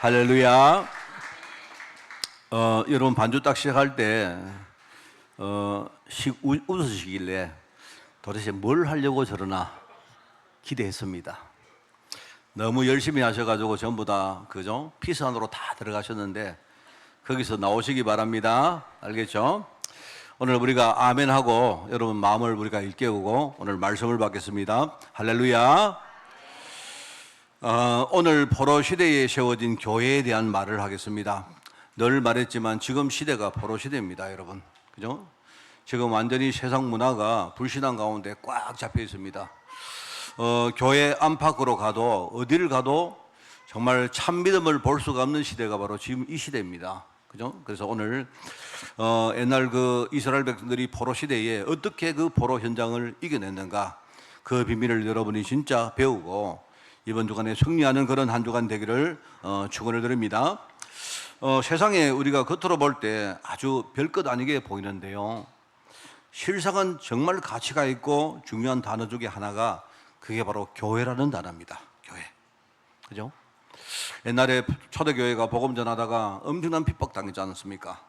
할렐루야. 여러분 반주 딱 시작할 때 웃으시길래 도대체 뭘 하려고 저러나 기대했습니다. 너무 열심히 하셔가지고 전부 다 그죠? 피스 안으로 다 들어가셨는데 거기서 나오시기 바랍니다. 알겠죠? 오늘 우리가 아멘하고 여러분 마음을 우리가 일깨우고 오늘 말씀을 받겠습니다. 할렐루야. 오늘 포로 시대에 세워진 교회에 대한 말을 하겠습니다. 늘 말했지만 지금 시대가 포로 시대입니다, 여러분. 그죠? 지금 완전히 세상 문화가 불신앙 가운데 꽉 잡혀 있습니다. 교회 안팎으로 가도 어디를 가도 정말 참 믿음을 볼 수가 없는 시대가 바로 지금 이 시대입니다. 그죠? 그래서 오늘 옛날 그 이스라엘 백성들이 포로 시대에 어떻게 그 포로 현장을 이겨냈는가 그 비밀을 여러분이 진짜 배우고 이번 주간에 승리하는 그런 한 주간 되기를 축원을 드립니다. 세상에 우리가 겉으로 볼 때 아주 별것 아니게 보이는데요, 실상은 정말 가치가 있고 중요한 단어 중에 하나가 그게 바로 교회라는 단어입니다. 교회. 그죠? 옛날에 초대교회가 복음 전하다가 엄청난 핍박 당했지 않습니까?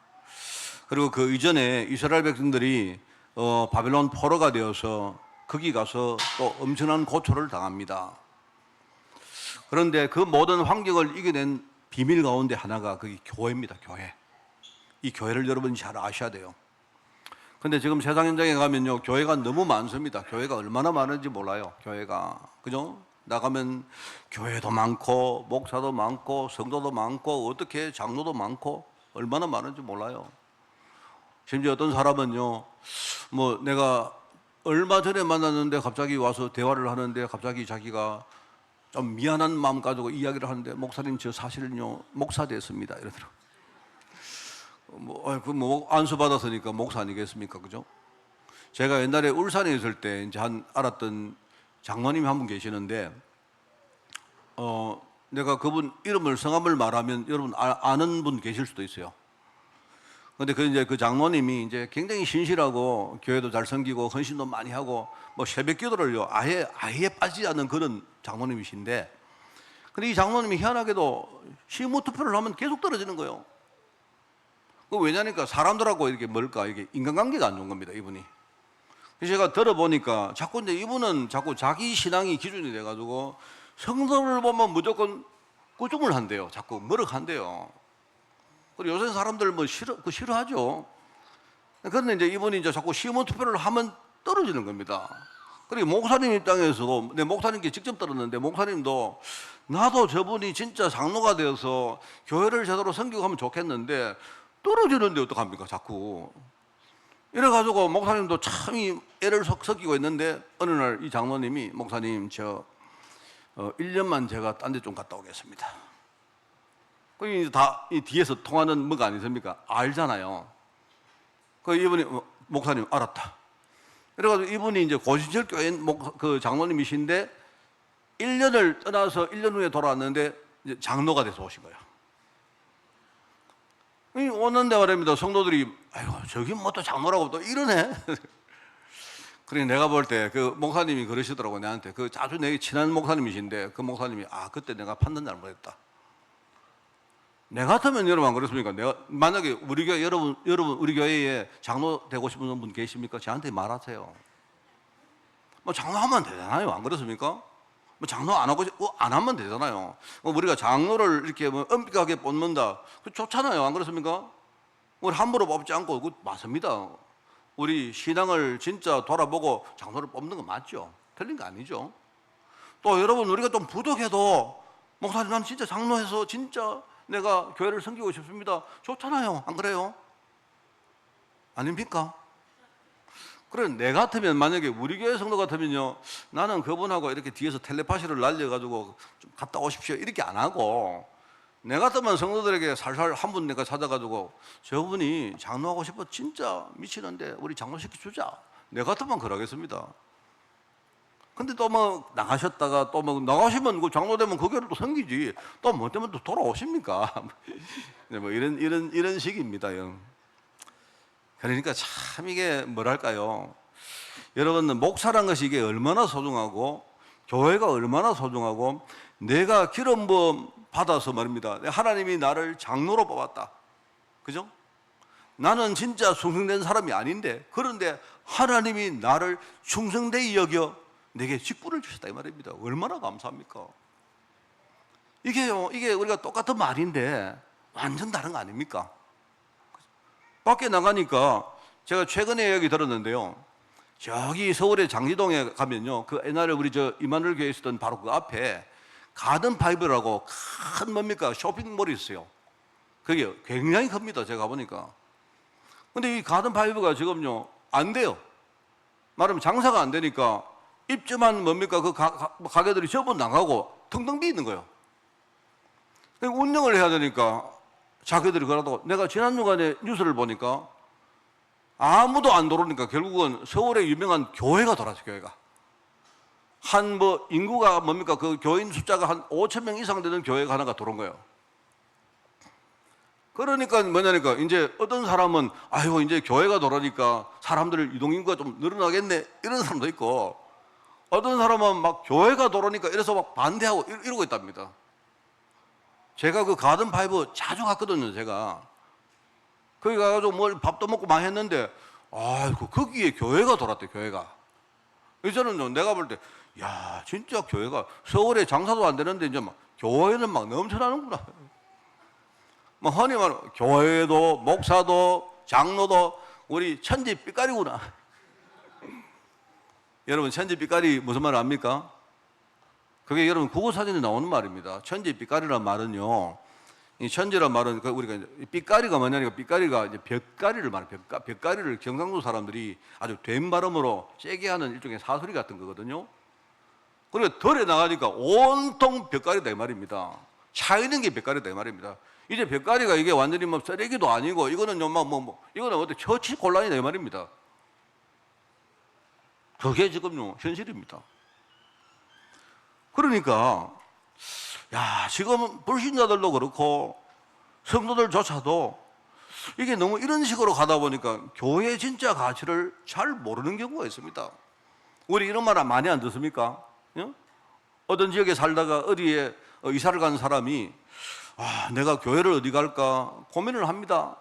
그리고 그 이전에 이스라엘 백성들이 바벨론 포로가 되어서 거기 가서 또 엄청난 고초를 당합니다. 그런데 그 모든 환경을 이겨낸 비밀 가운데 하나가 그게 교회입니다. 교회. 이 교회를 여러분이 잘 아셔야 돼요. 근데 지금 세상 현장에 가면요, 교회가 너무 많습니다. 교회가 얼마나 많은지 몰라요. 교회가. 그죠? 나가면 교회도 많고 목사도 많고 성도도 많고 어떻게 장로도 많고 얼마나 많은지 몰라요. 심지어 어떤 사람은요, 뭐 내가 얼마 전에 만났는데 갑자기 와서 대화를 하는데 갑자기 자기가 좀 미안한 마음 가지고 이야기를 하는데, 목사님 저 사실은요 목사 됐습니다 이러더라고요. 안수 받았으니까 목사 아니겠습니까? 그죠? 제가 옛날에 울산에 있을 때 이제 알았던 장로님이 한 분 계시는데, 내가 그분 이름을 성함을 말하면 여러분 아는 분 계실 수도 있어요. 근데 그 장로님이 이제 굉장히 신실하고 교회도 잘 섬기고 헌신도 많이 하고 뭐 새벽 기도를요 아예 빠지지 않는 그런 장로님이신데, 근데 이 장로님이 희한하게도 시무 투표를 하면 계속 떨어지는 거예요. 그 왜냐니까 사람들하고 이렇게 이게 인간관계가 안 좋은 겁니다, 이분이. 그래서 제가 들어보니까 자꾸 이제 이분은 자꾸 자기 신앙이 기준이 돼가지고 성서를 보면 무조건 꾸중을 한대요. 자꾸 머럭한대요. 그리고 요새 사람들 싫어하죠. 그런데 이제 이분이 이제 자꾸 시험 투표를 하면 떨어지는 겁니다. 그리고 목사님 입장에서도, 내 목사님께 직접 들었는데, 목사님도 나도 저분이 진짜 장로가 되어서 교회를 제대로 섬기고 하면 좋겠는데 떨어지는데 어떡합니까, 자꾸. 이래가지고 목사님도 참 애를 섞이고 있는데, 어느 날 이 장로님이 목사님 1년만 제가 딴 데 좀 갔다 오겠습니다. 그 다 이 뒤에서 통하는 뭐가 아니십니까? 알잖아요. 그 이분이 목사님 알았다. 그래가지고 이분이 이제 고신철 교회 그 장로님이신데 1년을 떠나서 1년 후에 돌아왔는데 이제 장로가 돼서 오신 거예요. 오는데 말입니다. 성도들이 아이고 저기 뭐 또 장로라고 또 이러네. 그래 내가 볼 때 그 목사님이 그러시더라고, 내한테. 그 아주 내게 친한 목사님이신데 그 목사님이 그때 내가 판단 잘못했다. 내가 같으면 여러분 안 그렇습니까? 내가 만약에 우리 교회 여러분 우리 교회에 장로 되고 싶은 분 계십니까? 저한테 말하세요. 뭐 장로하면 되잖아요, 안 그렇습니까? 뭐 장로 안 하면 되잖아요. 우리가 장로를 이렇게 엄격하게 뽑는다, 그 좋잖아요, 안 그렇습니까? 우리 함부로 뽑지 않고 그 맞습니다. 우리 신앙을 진짜 돌아보고 장로를 뽑는 거 맞죠? 틀린 거 아니죠? 또 여러분 우리가 좀 부족해도 목사님 난 진짜 장로해서 진짜 내가 교회를 섬기고 싶습니다. 좋잖아요, 안 그래요? 아닙니까? 그래 내 같으면, 만약에 우리 교회 성도 같으면요, 나는 그분하고 이렇게 뒤에서 텔레파시를 날려가지고 좀 갔다 오십시오 이렇게 안 하고, 내 같으면 성도들에게 살살 한 분 내가 찾아가지고 저분이 장로하고 싶어 진짜 미치는데 우리 장로 시켜주자, 내 같으면 그러겠습니다. 근데 또 나가셨다가 또 나가시면 그 장로 되면 그 교회를 또 섬기지, 또 뭐 때문에 또 돌아오십니까? 뭐 이런 식입니다. 그러니까 참 이게 뭐랄까요, 여러분 목사란 것이 이게 얼마나 소중하고 교회가 얼마나 소중하고, 내가 기름 부음 받아서 말입니다. 하나님이 나를 장로로 뽑았다. 그죠? 나는 진짜 충성된 사람이 아닌데, 그런데 하나님이 나를 충성되이 여겨 내게 직분을 주셨다 이 말입니다. 얼마나 감사합니까? 이게 우리가 똑같은 말인데 완전 다른 거 아닙니까? 밖에 나가니까 제가 최근에 얘기 들었는데요. 저기 서울의 장지동에 가면요, 그 옛날에 우리 저 이만울 교회에 있었던 바로 그 앞에 가든 파이브라고 큰 뭡니까 쇼핑몰이 있어요. 그게 굉장히 큽니다. 제가 가보니까. 근데 이 가든 파이브가 지금요 안 돼요. 말하면 장사가 안 되니까 입주만 뭡니까 그 가게들이 전부 나가고 텅텅 비어 있는 거예요. 운영을 해야 되니까 자기들이 그러다가, 내가 지난 주간에 뉴스를 보니까 아무도 안 들어오니까 결국은 서울의 유명한 교회가 돌아서, 교회가 한 뭐 인구가 뭡니까 그 교인 숫자가 한 5천 명 이상 되는 교회가 하나가 들어온 거예요. 그러니까 뭐냐니까 이제 어떤 사람은 아이고 이제 교회가 돌아니까 사람들 이동 인구가 좀 늘어나겠네 이런 사람도 있고, 어떤 사람은 막 교회가 돌아니까 이래서 막 반대하고 이러고 있답니다. 제가 그 가든 파이브 자주 갔거든요. 제가 거기 가가지고 뭘 밥도 먹고 많이 했는데, 아이고 거기에 교회가 돌았대. 교회가. 저는 내가 볼 때, 야 진짜 교회가 서울에 장사도 안 되는데 이제 막 교회는 막 넘쳐나는구나. 뭐 흔히 말하는 교회도 목사도 장로도 우리 천지 삐까리구나. 여러분 천지 삐까리 무슨 말 압니까? 그게 여러분 국어사전에 나오는 말입니다. 천지 삐까리란 말은요, 이 천지란 말은 우리가 이제 삐까리가 뭐냐니까, 삐까리가 이제 벽가리를 말해요. 벽가리를 경상도 사람들이 아주 된 발음으로 세게 하는 일종의 사소리 같은 거거든요. 그러니까 덜에 나가니까 온통 벽가리다 이 말입니다. 차 있는 게 벽가리다 이 말입니다. 이제 벽가리가 이게 완전히 뭐 쓰레기도 아니고 이거는요 이거는 어때 처치 곤란이다 이 말입니다. 그게 지금요 현실입니다. 그러니까 야 지금 불신자들도 그렇고 성도들조차도 이게 너무 이런 식으로 가다 보니까 교회의 진짜 가치를 잘 모르는 경우가 있습니다. 우리 이런 말 많이 안 듣습니까? 어떤 지역에 살다가 어디에 이사를 간 사람이 내가 교회를 어디 갈까 고민을 합니다.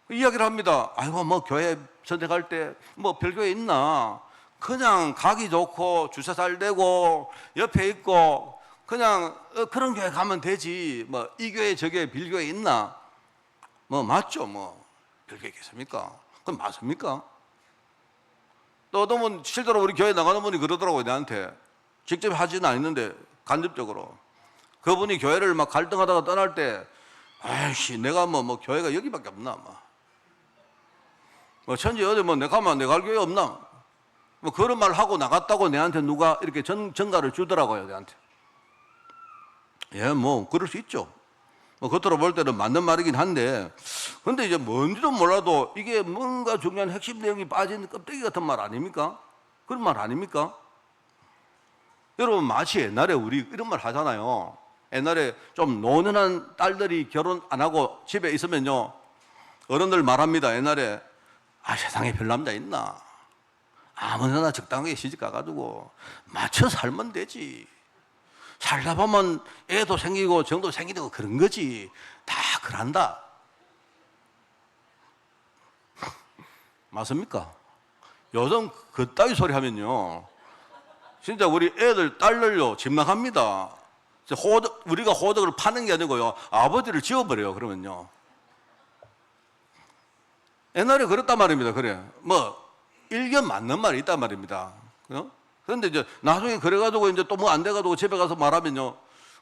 이야기를 합니다. 아이고 뭐 교회 선택할 때 뭐 별교회 있나? 그냥 가기 좋고 주차 잘 되고 옆에 있고 그냥 그런 교회 가면 되지. 뭐 이 교회 저 교회 빌교회 있나? 뭐 맞죠? 뭐 별교회 있겠습니까? 그건 맞습니까? 또 어떤 분 실제로 우리 교회 나가는 분이 그러더라고요. 나한테 직접 하지는 않았는데 간접적으로 그분이 교회를 막 갈등하다가 떠날 때, 아이씨 내가 뭐 교회가 여기밖에 없나? 뭐 천지 어디 뭐 내가 가면 내가 갈 교회 없나? 뭐 그런 말 하고 나갔다고 내한테 누가 이렇게 전가를 주더라고요. 내한테. 예, 뭐 그럴 수 있죠. 뭐 겉으로 볼 때는 맞는 말이긴 한데, 근데 이제 뭔지도 몰라도 이게 뭔가 중요한 핵심 내용이 빠진 껍데기 같은 말 아닙니까? 그런 말 아닙니까? 여러분 마치 옛날에 우리 이런 말 하잖아요. 옛날에 좀 노년한 딸들이 결혼 안 하고 집에 있으면요, 어른들 말합니다. 옛날에 세상에 별 남자 있나? 아무나 적당하게 시집 가가지고 맞춰 살면 되지. 살다 보면 애도 생기고 정도 생기고 그런 거지. 다 그런다. 맞습니까? 요즘 그따위 소리 하면요, 진짜 우리 애들 딸들요 집 나갑니다. 우리가 호적을 파는 게 아니고요, 아버지를 지워버려요. 그러면요. 옛날에 그랬단 말입니다. 그래 뭐 일견 맞는 말이 있단 말입니다. 그런데 이제 나중에 그래가지고 이제 또 뭐 안 돼가지고 집에 가서 말하면요,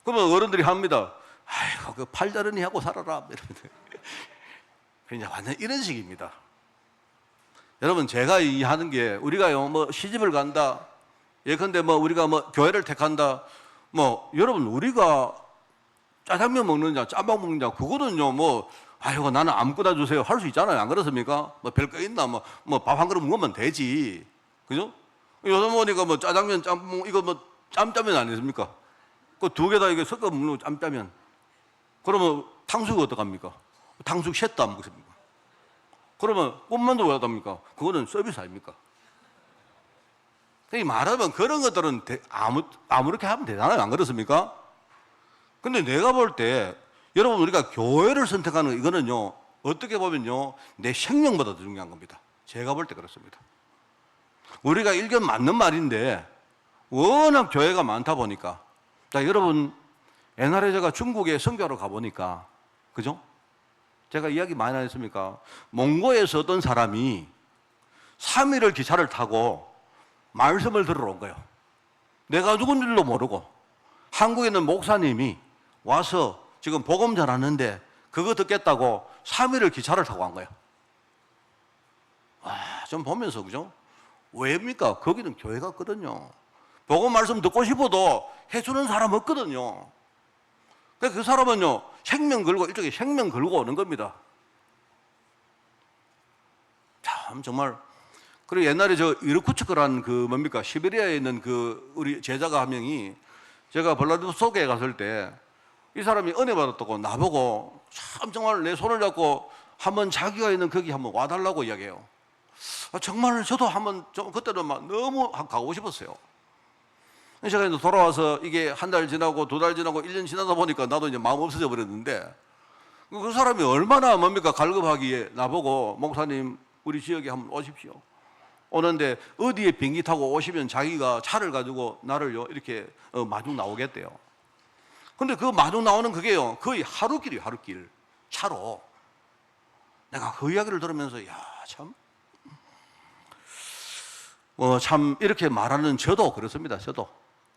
그러면 어른들이 합니다. 아이고 그 팔다르니 하고 살아라 이러면서. 그냥 완전 이런 식입니다. 여러분 제가 이 하는 게, 우리가요 뭐 시집을 간다, 예컨대 뭐 우리가 뭐 교회를 택한다, 뭐 여러분 우리가 짜장면 먹느냐 짬뽕 먹느냐 그거는요 뭐 아이고 나는 아무거나 주세요 할 수 있잖아요. 안 그렇습니까? 뭐 별거 있나? 뭐 밥 한 그릇 먹으면 되지. 그죠? 요즘 보니까 뭐 짜장면 짬뽕 이거 뭐 짬짜면 아니십니까? 그 두 개 다 이게 섞어 먹는 거 짬짜면. 그러면 탕수육 어떡합니까? 탕수육 셋도 안 먹습니까? 그러면 꽃만두 왜 합니까? 그거는 서비스 아닙니까? 말하면 그런 것들은 아무렇게 하면 되잖아요. 안 그렇습니까? 근데 내가 볼 때 여러분 우리가 교회를 선택하는 이거는요 어떻게 보면요 내 생명보다 더 중요한 겁니다. 제가 볼 때 그렇습니다. 우리가 일견 맞는 말인데 워낙 교회가 많다 보니까 자 여러분 옛날에 제가 중국에 선교하러 가보니까 그죠? 제가 이야기 많이 안 했습니까? 몽고에서 어떤 사람이 3일을 기차를 타고 말씀을 들으러 온 거예요. 내가 누군 줄도 모르고 한국에 있는 목사님이 와서 지금 복음 전하는데 그거 듣겠다고 3일을 기차를 타고 간 거예요. 와, 좀 보면서 그죠? 왜입니까? 거기는 교회가 없거든요. 복음 말씀 듣고 싶어도 해주는 사람 없거든요. 그 사람은요 생명 걸고 이쪽에 생명 걸고 오는 겁니다. 참 정말. 그리고 옛날에 저 이르쿠츠크란 그 뭡니까 시베리아에 있는 그 우리 제자가 한 명이 제가 블라디보스토크에 갔을 때 이 사람이 은혜 받았다고 나보고 참 정말 내 손을 잡고 한번 자기가 있는 거기 한번 와달라고 이야기해요. 정말 저도 한번 그때는 막 너무 가고 싶었어요. 제가 이제 돌아와서 이게 한 달 지나고 2달 지나고 1년 지나다 보니까 나도 이제 마음 없어져 버렸는데 그 사람이 얼마나 뭡니까 갈급하기에 나보고 목사님 우리 지역에 한번 오십시오. 오는데 어디에 비행기 타고 오시면 자기가 차를 가지고 나를요 이렇게 마중 나오겠대요. 근데 그 마중 나오는 그게요 거의 하루길이에요. 하루길 차로. 내가 그 이야기를 들으면서 야 참 참 이렇게 말하는 저도 그렇습니다. 저도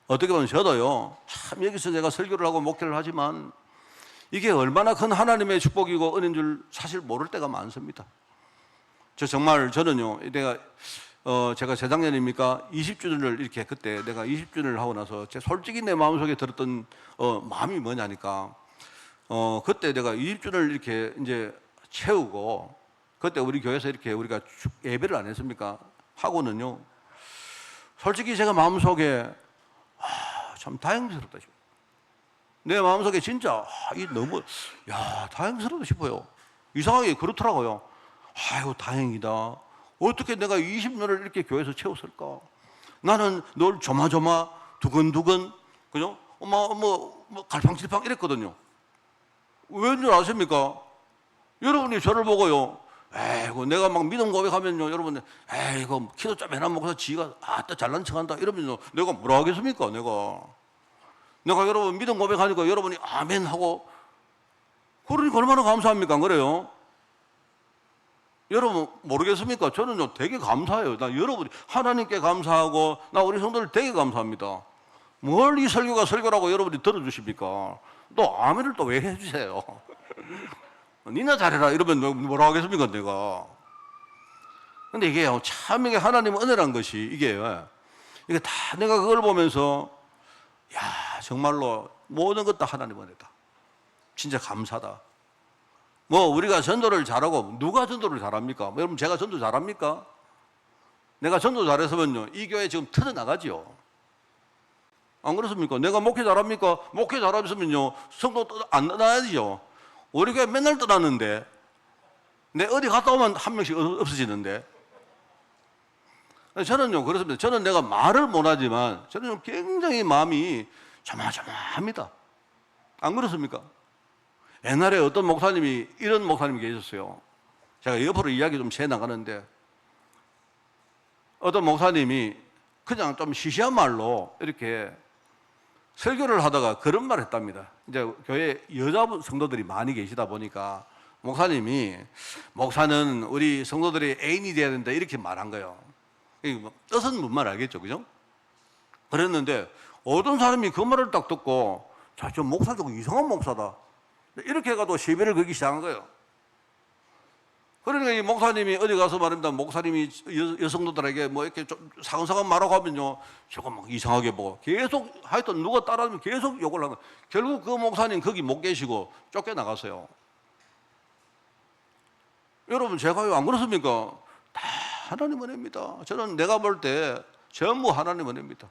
어떻게 보면 저도요 참 여기서 제가 설교를 하고 목회를 하지만 이게 얼마나 큰 하나님의 축복이고 은혜인 줄 사실 모를 때가 많습니다. 저는요 제가 재작년입니까 20주년을 이렇게 그때 내가 20주년을 하고 나서 솔직히 내 마음속에 들었던 마음이 뭐냐니까 그때 내가 20주년을 이렇게 이제 채우고 그때 우리 교회에서 이렇게 우리가 예배를 안 했습니까? 하고는요 솔직히 제가 마음속에 참 다행스럽다 싶어요. 내 마음속에 진짜 이 너무 다행스럽다 싶어요. 이상하게 그렇더라고요. 아유 다행이다. 어떻게 내가 20년을 이렇게 교회에서 채웠을까? 나는 늘 조마조마 두근두근 그죠? 뭐 갈팡질팡 이랬거든요. 왜인 줄 아십니까? 여러분이 저를 보고요. 에이고 내가 막 믿음 고백하면요 여러분 에이고 키도 좀 해나 먹어서 지가 아따 잘난 척한다 이러면요 내가 뭐라 하겠습니까? 내가 여러분 믿음 고백하니까 여러분이 아멘 하고 그러니까 얼마나 감사합니까? 안 그래요? 여러분 모르겠습니까? 저는요 되게 감사해요. 나 여러분이 하나님께 감사하고 나 우리 성도들 되게 감사합니다. 뭘 이 설교가 설교라고 여러분이 들어주십니까? 또 아멘을 또 왜 해주세요? 니나 잘해라 이러면 뭐라 하겠습니까? 내가. 근데 이게요 참 이게 하나님의 은혜란 것이 이게 다 내가 그걸 보면서 야 정말로 모든 것 다 하나님의 은혜다. 진짜 감사다. 뭐 우리가 전도를 잘하고 누가 전도를 잘합니까? 여러분 제가 전도 잘합니까? 내가 전도 잘했으면요 이 교회 지금 터져나가지요. 안 그렇습니까? 내가 목회 잘합니까? 목회 잘하면요 성도 안 떠나야지요. 우리 교회 맨날 떠났는데 내 어디 갔다 오면 한 명씩 없어지는데 저는요 그렇습니다. 저는 내가 말을 못하지만 저는 굉장히 마음이 조마조마합니다. 안 그렇습니까? 옛날에 어떤 목사님이 이런 목사님이 계셨어요. 제가 옆으로 이야기 좀 새 나가는데 어떤 목사님이 그냥 좀 시시한 말로 이렇게 설교를 하다가 그런 말을 했답니다. 이제 교회 여자 성도들이 많이 계시다 보니까 목사는 우리 성도들이 애인이 돼야 된다 이렇게 말한 거예요. 뜻은 뭔 말 알겠죠, 그죠? 그랬는데 어떤 사람이 그 말을 딱 듣고 저 목사 좀 이상한 목사다 이렇게 해가지고 시비를 걸기 시작한 거예요. 그러니까 이 목사님이 어디 가서 말입니다. 목사님이 여성도들에게 뭐 이렇게 좀 사근사근 말하고 하면요. 저거 막 이상하게 보고 계속 하여튼 누가 따라하면 계속 욕을 하는 거예요. 결국 그 목사님 거기 못 계시고 쫓겨나갔어요. 여러분 제가요 안 그렇습니까? 다 하나님 은혜입니다. 저는 내가 볼 때 전부 하나님 은혜입니다.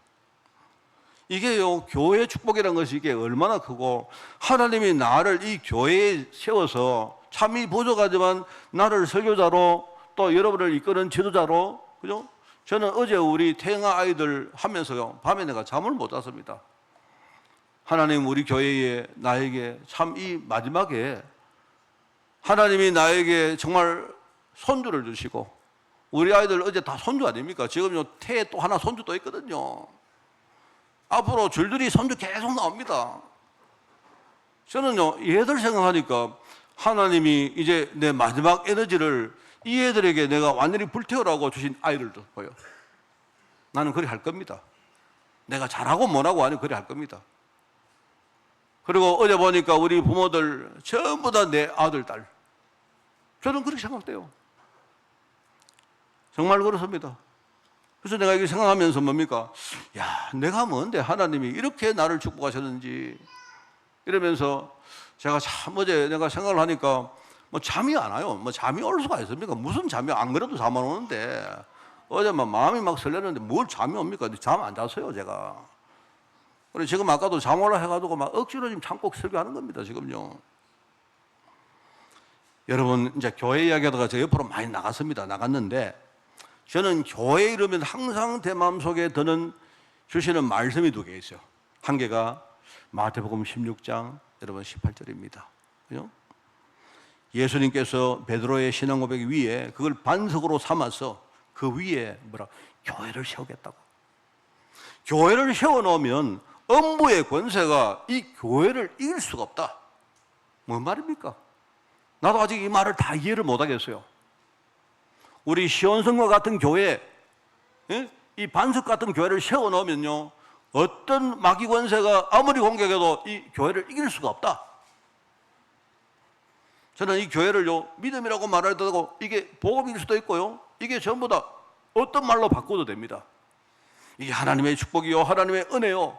이게요 교회의 축복이라는 것이 이게 얼마나 크고 하나님이 나를 이 교회에 세워서 참이 부족하지만 나를 설교자로 또 여러분을 이끄는 지도자로 그죠? 저는 어제 우리 태영아 아이들 하면서요 밤에 내가 잠을 못 잤습니다. 하나님 우리 교회에 나에게 참 이 마지막에 하나님이 나에게 정말 손주를 주시고, 우리 아이들 어제 다 손주 아닙니까? 지금 태에 또 하나 손주 또 있거든요. 앞으로 줄줄이 손주 계속 나옵니다. 저는요, 얘들 생각하니까 하나님이 이제 내 마지막 에너지를 이 애들에게 내가 완전히 불태우라고 주신 아이들도 보여. 나는 그리 할 겁니다. 내가 잘하고 못하고 아니 그리 할 겁니다. 그리고 어제 보니까 우리 부모들 전부 다 내 아들, 딸. 저는 그렇게 생각돼요. 정말 그렇습니다. 그래서 내가 이렇게 생각하면서 뭡니까? 야, 내가 뭔데 하나님이 이렇게 나를 축복하셨는지 이러면서 제가 참 어제 내가 생각을 하니까 뭐 잠이 안 와요. 뭐 잠이 올 수가 있습니까? 무슨 잠이, 안 그래도 잠 안 오는데 어제 막 마음이 막 설레는데 뭘 잠이 옵니까? 잠 안 잤어요, 제가. 그래 지금 아까도 잠 오라 해가지고 막 억지로 지금 참고 설교하는 겁니다, 지금요. 여러분, 이제 교회 이야기하다가 저 옆으로 많이 나갔는데 저는 교회 이러면 항상 제 마음속에 드는 주시는 말씀이 두 개 있어요. 한 개가 마태복음 16장 여러분 18절입니다. 그죠? 예수님께서 베드로의 신앙 고백 위에 그걸 반석으로 삼아서 그 위에 교회를 세우겠다고. 교회를 세워놓으면 음부의 권세가 이 교회를 이길 수가 없다. 뭔 말입니까? 나도 아직 이 말을 다 이해를 못하겠어요. 우리 시온성과 같은 교회, 이 반석 같은 교회를 세워놓으면요, 어떤 마귀 권세가 아무리 공격해도 이 교회를 이길 수가 없다. 저는 이 교회를요, 믿음이라고 말해도 되고 이게 복음일 수도 있고요, 이게 전부 다 어떤 말로 바꿔도 됩니다. 이게 하나님의 축복이요, 하나님의 은혜요.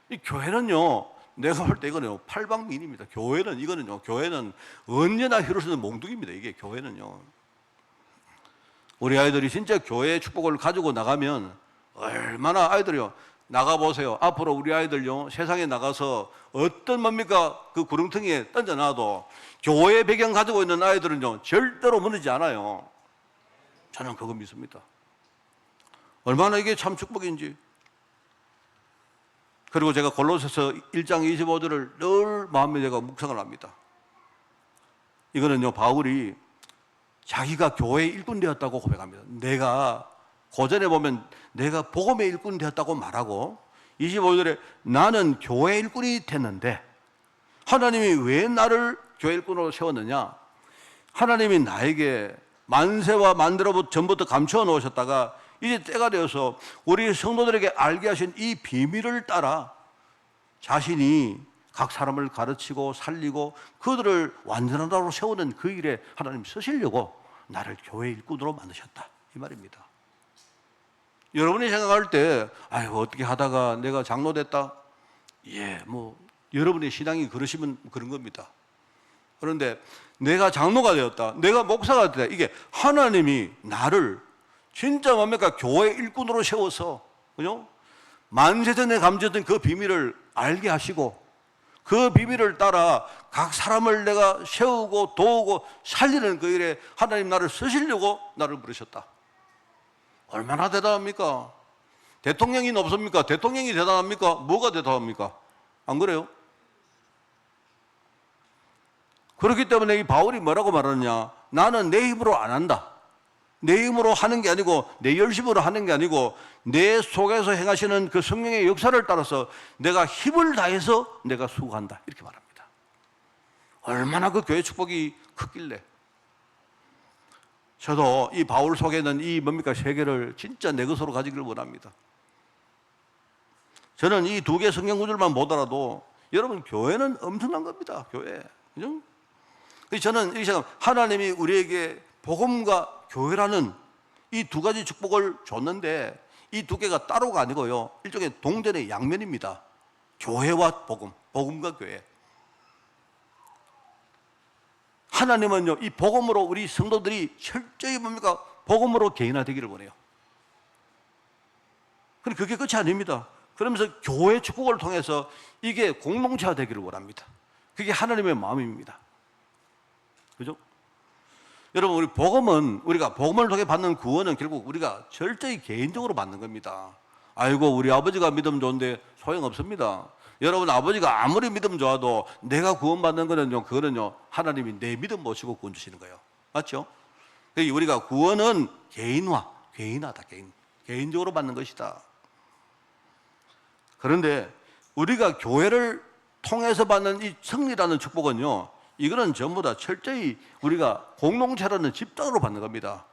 이 교회는요, 내가 볼 때 이거는요, 팔방미인입니다. 교회는 언제나 흐를 수 있는 몽둥이입니다. 이게 교회는요. 우리 아이들이 진짜 교회의 축복을 가지고 나가면 얼마나 아이들이요, 나가보세요. 앞으로 우리 아이들요, 세상에 나가서 어떤 뭡니까? 그 구렁텅이에 던져놔도 교회 배경 가지고 있는 아이들은요, 절대로 무너지지 않아요. 저는 그거 믿습니다. 얼마나 이게 참 축복인지. 그리고 제가 골로새서 1장 25절을 늘 마음에 제가 묵상을 합니다. 이거는요, 바울이 자기가 교회의 일꾼 되었다고 고백합니다. 내가 고전에 보면 내가 복음의 일꾼 되었다고 말하고 25절에 나는 교회 일꾼이 됐는데 하나님이 왜 나를 교회 일꾼으로 세웠느냐? 하나님이 나에게 만세와 만대로부터 전부터 감추어 놓으셨다가 이제 때가 되어서 우리 성도들에게 알게 하신 이 비밀을 따라 자신이 각 사람을 가르치고 살리고 그들을 완전하다고 세우는 그 일에 하나님 쓰시려고 나를 교회 일꾼으로 만드셨다, 이 말입니다. 여러분이 생각할 때 아이고 어떻게 하다가 내가 장로 됐다, 여러분의 신앙이 그러시면 그런 겁니다. 그런데 내가 장로가 되었다, 내가 목사가 됐다, 이게 하나님이 나를 진짜 뭡니까? 교회 일꾼으로 세워서, 그죠? 만세전에 감춰진 그 비밀을 알게 하시고 그 비밀을 따라 각 사람을 내가 세우고 도우고 살리는 그 일에 하나님 나를 쓰시려고 나를 부르셨다. 얼마나 대단합니까? 대통령이 없습니까? 대통령이 대단합니까? 뭐가 대단합니까? 안 그래요? 그렇기 때문에 이 바울이 뭐라고 말하느냐? 나는 내 힘으로 안 한다. 내 힘으로 하는 게 아니고 내 열심으로 하는 게 아니고 내 속에서 행하시는 그 성령의 역사를 따라서 내가 힘을 다해서 내가 수고한다, 이렇게 말합니다. 얼마나 그 교회 축복이 크길래. 저도 이 바울 속에는 이 세계를 진짜 내 것으로 가지기를 원합니다. 저는 이 두 개 성경 구절만 보더라도 여러분 교회는 엄청난 겁니다. 교회, 그죠? 저는 이 시간 하나님이 우리에게 복음과 교회라는 이 두 가지 축복을 줬는데 이 두 개가 따로가 아니고요, 일종의 동전의 양면입니다. 교회와 복음, 복음과 교회. 하나님은요, 이 복음으로 우리 성도들이 철저히 복음으로 개인화되기를 원해요. 그런데 그게 끝이 아닙니다. 그러면서 교회 축복을 통해서 이게 공동체화 되기를 원합니다. 그게 하나님의 마음입니다. 그죠? 여러분, 우리 복음은, 우리가 복음을 통해 받는 구원은 결국 우리가 철저히 개인적으로 받는 겁니다. 아이고 우리 아버지가 믿으면 좋은데 소용없습니다. 여러분 아버지가 아무리 믿음 좋아도 내가 구원받는 거는요, 그거는요, 하나님이 내 믿음 모시고 구원 주시는 거예요. 맞죠? 그러니까 우리가 구원은 개인화다, 개인적으로 받는 것이다. 그런데 우리가 교회를 통해서 받는 이 승리라는 축복은요, 이거는 전부 다 철저히 우리가 공동체라는 집단으로 받는 겁니다.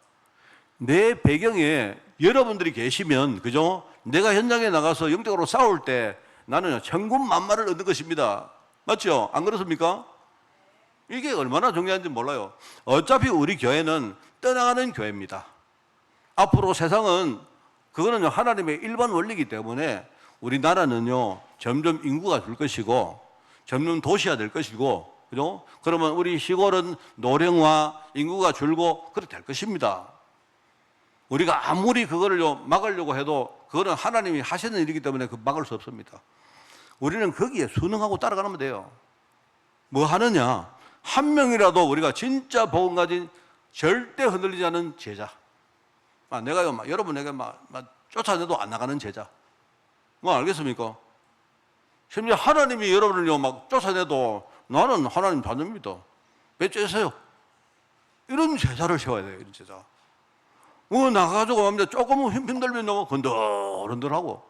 내 배경에 여러분들이 계시면, 그죠? 내가 현장에 나가서 영적으로 싸울 때 나는 천군만마를 얻는 것입니다. 맞죠? 안 그렇습니까? 이게 얼마나 중요한지 몰라요. 어차피 우리 교회는 떠나가는 교회입니다. 앞으로 세상은 그거는 하나님의 일반 원리이기 때문에 우리나라는요, 점점 인구가 줄 것이고 점점 도시화 될 것이고, 그죠? 그러면 우리 시골은 노령화, 인구가 줄고 그렇게 될 것입니다. 우리가 아무리 그거를 막으려고 해도 그거는 하나님이 하시는 일이기 때문에 그 막을 수 없습니다. 우리는 거기에 순응하고 따라가면 돼요. 뭐 하느냐? 한 명이라도 우리가 진짜 복음 가진 절대 흔들리지 않은 제자. 내가요, 여러분에게 쫓아내도 안 나가는 제자. 뭐 알겠습니까? 심지어 하나님이 여러분을요, 막 쫓아내도 나는 하나님 자녀입니다. 왜 째세요? 이런 제자를 세워야 돼요, 이런 제자. 나가가지고 조금 힘들면 너무 건들건들하고,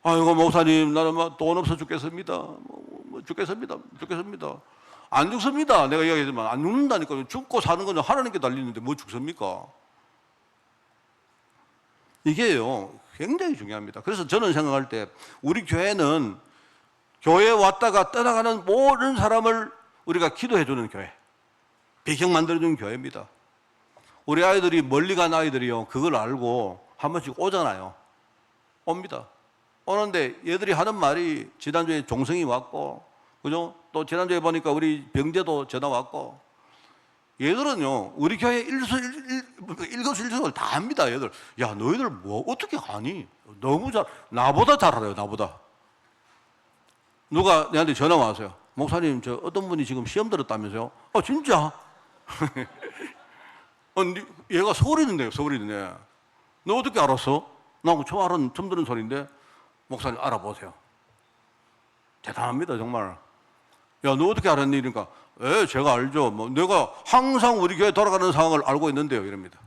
아이고, 목사님, 나는 돈 없어 죽겠습니다. 죽겠습니다. 안 죽습니다. 내가 이야기하지만 안 죽는다니까요. 죽고 사는 건 하나님께 달리는데 뭐 죽습니까? 이게요, 굉장히 중요합니다. 그래서 저는 생각할 때 우리 교회는 교회에 왔다가 떠나가는 모든 사람을 우리가 기도해주는 교회, 배경 만들어주는 교회입니다. 우리 아이들이 멀리 간 아이들이요, 그걸 알고 한 번씩 오잖아요. 옵니다. 오는데 얘들이 하는 말이, 지난주에 종성이 왔고, 그죠? 또 지난주에 보니까 우리 병재도 전화 왔고, 얘들은요, 우리 교회 일거수일투족을 다 합니다, 얘들. 야, 너희들 뭐, 어떻게 아니? 너무 나보다 잘 알아요, 나보다. 누가 내한테 전화 왔어요. 목사님, 어떤 분이 지금 시험 들었다면서요? 진짜? 얘가 서울에 있는데요, 서울에 있는데. 너 어떻게 알았어? 나 처음 들은 소리인데, 목사님 알아보세요. 대단합니다, 정말. 야, 너 어떻게 알았니? 이러니까, 제가 알죠. 내가 항상 우리 교회 돌아가는 상황을 알고 있는데요, 이럽니다.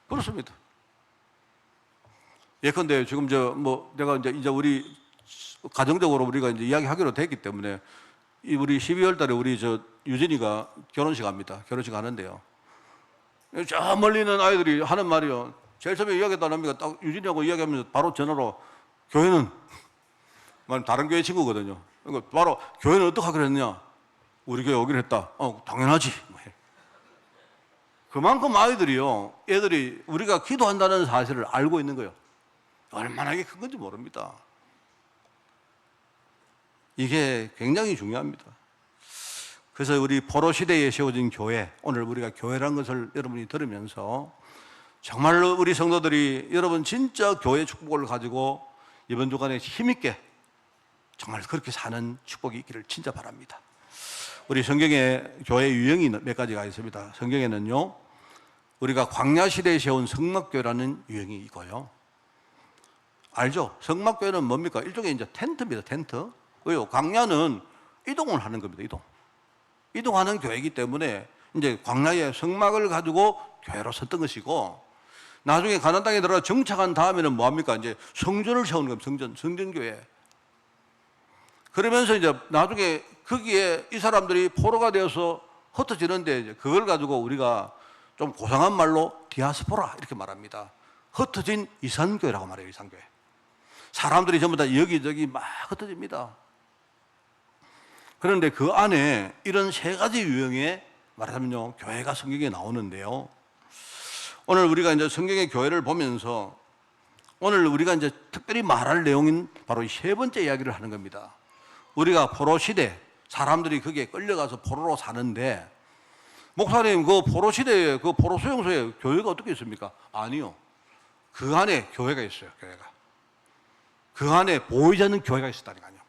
그렇습니다. 예컨대 지금 내가 이제 우리 가정적으로 우리가 이제 이야기하기로 됐기 때문에 우리 12월 달에 우리 유진이가 결혼식 합니다. 결혼식 하는데요. 저 멀리 있는 아이들이 하는 말이요. 제일 처음에 이야기했다 납니까? 딱 유진이하고 이야기하면서 바로 전화로, 교회는, 다른 교회 친구거든요. 그러니까 바로, 교회는 어떻게 하기로 했냐? 우리 교회 오기로 했다. 당연하지. 그만큼 아이들이요, 애들이 우리가 기도한다는 사실을 알고 있는 거예요. 얼마나 이게 큰 건지 모릅니다. 이게 굉장히 중요합니다. 그래서 우리 포로 시대에 세워진 교회, 오늘 우리가 교회라는 것을 여러분이 들으면서 정말로 우리 성도들이 여러분 진짜 교회 축복을 가지고 이번 주간에 힘있게 정말 그렇게 사는 축복이 있기를 진짜 바랍니다. 우리 성경에 교회 유형이 몇 가지가 있습니다. 성경에는요, 우리가 광야 시대에 세운 성막교회라는 유형이 있고요. 알죠? 성막교회는 뭡니까? 일종의 이제 텐트입니다. 텐트. 왜요? 광야는 이동을 하는 겁니다. 이동하는 교회이기 때문에 이제 광야의 성막을 가지고 교회로 섰던 것이고, 나중에 가나안 땅에 들어가 정착한 다음에는 뭐합니까? 이제 성전을 세우는 겁니다. 성전교회. 그러면서 이제 나중에 거기에 이 사람들이 포로가 되어서 흩어지는데, 이제 그걸 가지고 우리가 좀 고상한 말로 디아스포라 이렇게 말합니다. 흩어진 이산교회라고 말해요. 이산교회. 사람들이 전부 다 여기저기 막 흩어집니다. 그런데 그 안에 이런 세 가지 유형의, 말하자면요, 교회가 성경에 나오는데요. 오늘 우리가 이제 성경의 교회를 보면서 오늘 우리가 이제 특별히 말할 내용인 바로 이 세 번째 이야기를 하는 겁니다. 우리가 포로 시대, 사람들이 거기에 끌려가서 포로로 사는데, 목사님, 그 포로 시대에, 그 포로 수용소에 교회가 어떻게 있습니까? 아니요. 그 안에 교회가 있어요, 교회가. 그 안에 보이지 않는 교회가 있었다니까요.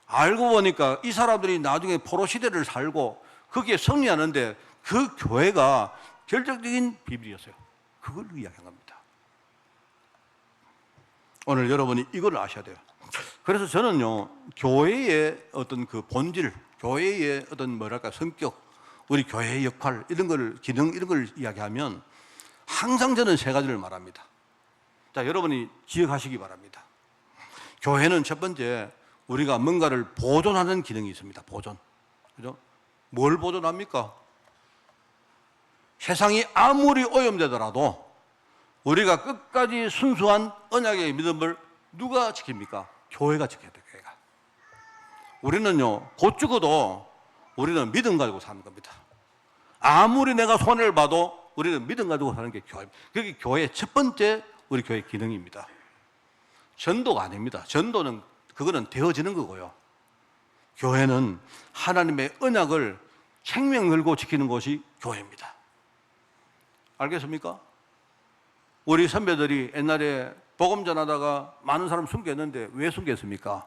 알고 보니까 이 사람들이 나중에 포로 시대를 살고 거기에 승리하는데 그 교회가 결정적인 비밀이었어요. 그걸 이야기한 겁니다. 오늘 여러분이 이걸 아셔야 돼요. 그래서 저는요, 교회의 어떤 그 본질, 교회의 어떤 뭐랄까 성격, 우리 교회의 역할, 이런 걸, 기능, 이런 걸 이야기하면 항상 저는 세 가지를 말합니다. 자, 여러분이 기억하시기 바랍니다. 교회는 첫 번째, 우리가 뭔가를 보존하는 기능이 있습니다. 보존. 그죠? 뭘 보존합니까? 세상이 아무리 오염되더라도 우리가 끝까지 순수한 언약의 믿음을 누가 지킵니까? 교회가 지켜야 돼요, 교회가. 우리는요, 곧 죽어도 우리는 믿음 가지고 사는 겁니다. 아무리 내가 손해를 봐도 우리는 믿음 가지고 사는 게 교회입니다. 그게 교회의 첫 번째 우리 교회 기능입니다. 전도가 아닙니다. 전도는 그거는 되어지는 거고요. 교회는 하나님의 언약을 생명 걸고 지키는 것이 교회입니다. 알겠습니까? 우리 선배들이 옛날에 복음 전하다가 많은 사람 숨겼는데 왜 숨겼습니까?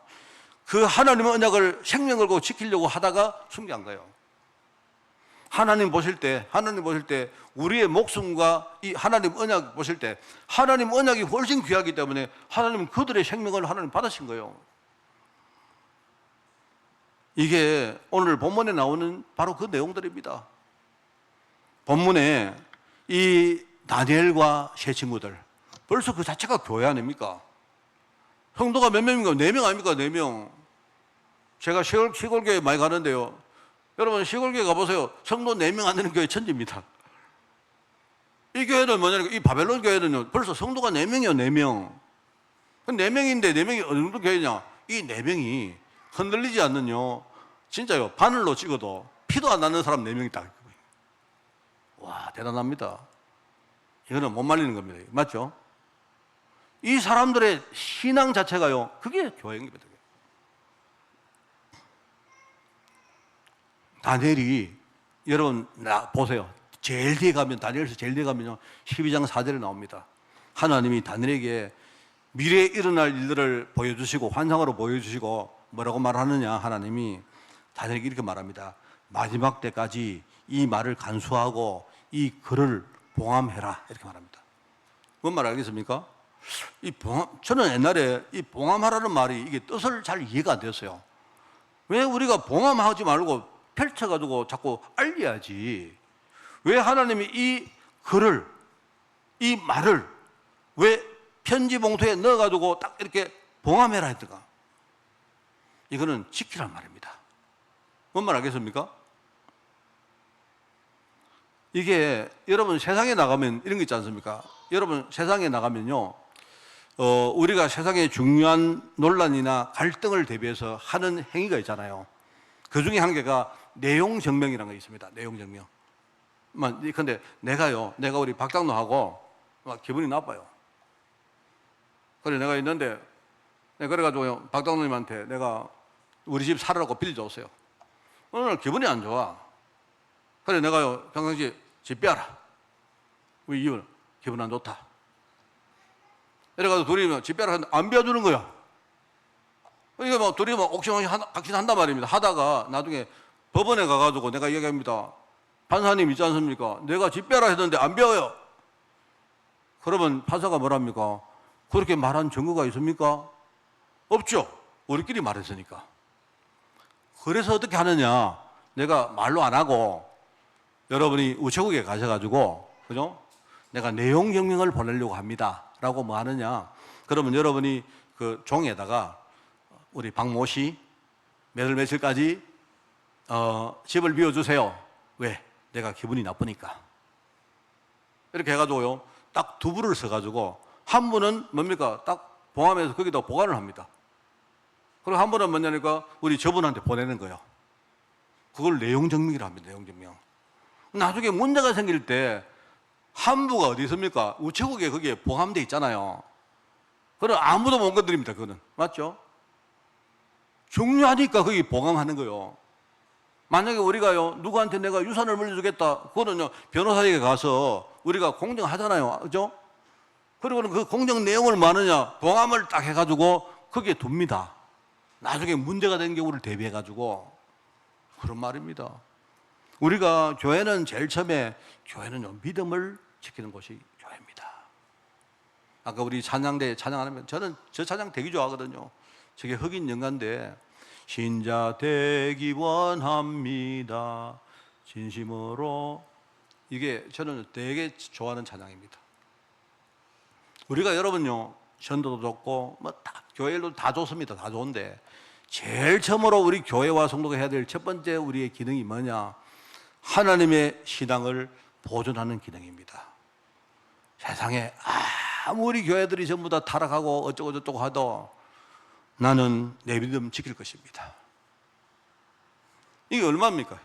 그 하나님의 언약을 생명 걸고 지키려고 하다가 숨긴 거예요. 하나님 보실 때 우리의 목숨과 이 하나님 언약 보실 때 하나님 언약이 훨씬 귀하기 때문에 하나님은 그들의 생명을 하나님 받으신 거예요. 이게 오늘 본문에 나오는 바로 그 내용들입니다. 본문에 이 다니엘과 세 친구들, 벌써 그 자체가 교회 아닙니까? 성도가 몇 명입니까? 4명 아닙니까? 4명. 제가 시골교회 많이 가는데요, 여러분 시골교회 가보세요. 성도 4명 안 되는 교회 천지입니다. 이 교회는 뭐냐면, 이 바벨론 교회는요, 벌써 성도가 4명이요, 4명. 4명인데 4명이 어느 정도 교회냐? 이 4명이 흔들리지 않는요, 진짜요, 바늘로 찍어도 피도 안 나는 사람 4명이 딱. 와, 대단합니다. 이거는 못 말리는 겁니다. 맞죠? 이 사람들의 신앙 자체가요, 그게 교회입니다. 다니엘이, 여러분 보세요. 제일 뒤에 가면, 다니엘서 제일 뒤에 가면요, 12장 4절에 나옵니다. 하나님이 다니엘에게 미래에 일어날 일들을 보여주시고 환상으로 보여주시고 뭐라고 말하느냐, 하나님이 다니엘에게 이렇게 말합니다. 마지막 때까지 이 말을 간수하고 이 글을 봉함해라, 이렇게 말합니다. 뭔 말 알겠습니까? 저는 옛날에 이 봉함하라는 말이 이게 뜻을 잘 이해가 안 됐어요. 왜 우리가 봉함하지 말고 펼쳐가지고 자꾸 알려야지, 왜 하나님이 이 글을, 이 말을 왜 편지 봉투에 넣어가지고 딱 이렇게 봉함해라 했던가? 이거는 지키란 말입니다. 뭔 말 알겠습니까? 이게 여러분 세상에 나가면 이런 거 있지 않습니까? 여러분 세상에 나가면요, 우리가 세상의 중요한 논란이나 갈등을 대비해서 하는 행위가 있잖아요. 그 중에 한 개가 내용증명이라는 게 있습니다. 내용증명. 근데 내가 우리 박장로하고 막 기분이 나빠요. 그래 내가 있는데, 그래가지고 박장로님한테 내가 우리 집 살으라고 빌려줬어요. 오늘 기분이 안 좋아. 그래 내가요, 평상시에 집 빼라. 우리 이웃 기분 안 좋다. 이래가지고 둘이 집 빼라 하는데 안 빼주는 거야. 이게 막 둘이 막 옥신옥신 각신한단 말입니다. 하다가 나중에 법원에 가가지고 내가 얘기합니다. 판사님 있지 않습니까? 내가 집 빼라 했는데 안 빼요. 그러면 판사가 뭐랍니까? 그렇게 말한 증거가 있습니까? 없죠. 우리끼리 말했으니까. 그래서 어떻게 하느냐? 내가 말로 안 하고 여러분이 우체국에 가셔가지고, 그죠? 내가 내용 증명을 보내려고 합니다. 라고 뭐 하느냐? 그러면 여러분이 그 종에다가 우리 박모 씨 몇 월 며칠까지 집을 비워주세요. 왜? 내가 기분이 나쁘니까. 이렇게 해가지고요, 딱 두 부를 써가지고 한 분은 뭡니까? 딱 봉함해서 거기다 보관을 합니다. 그리고 한 분은 뭐냐니까 우리 저분한테 보내는 거예요. 그걸 내용 증명이라 합니다. 내용 증명. 나중에 문제가 생길 때 한부가 어디 있습니까? 우체국에 거기에 봉함돼 있잖아요. 그럼 아무도 못 건드립니다. 그거는. 맞죠? 중요하니까 거기 봉함하는 거예요. 만약에 우리가요, 누구한테 내가 유산을 물려주겠다, 그거는요, 변호사에게 가서 우리가 공정하잖아요. 그죠? 그리고는 그 공정 내용을 뭐 하느냐, 봉함을 딱 해가지고 거기에 둡니다. 나중에 문제가 된 경우를 대비해가지고. 그런 말입니다. 우리가 교회는 제일 처음에, 교회는요, 믿음을 지키는 곳이 교회입니다. 아까 우리 찬양대 찬양하면 저는 저 찬양 되게 좋아하거든요. 저게 흑인 연가인데 신자 되기 원합니다. 진심으로 이게 저는 되게 좋아하는 찬양입니다. 우리가 여러분요 전도도 좋고 뭐 다 교회도 다 좋습니다. 다 좋은데 제일 처음으로 우리 교회와 성도가 해야 될 첫 번째 우리의 기능이 뭐냐? 하나님의 신앙을 보존하는 기능입니다. 세상에 아무리 교회들이 전부 다 타락하고 어쩌고 저쩌고 하도 나는 내 믿음 지킬 것입니다. 이게 얼마입니까?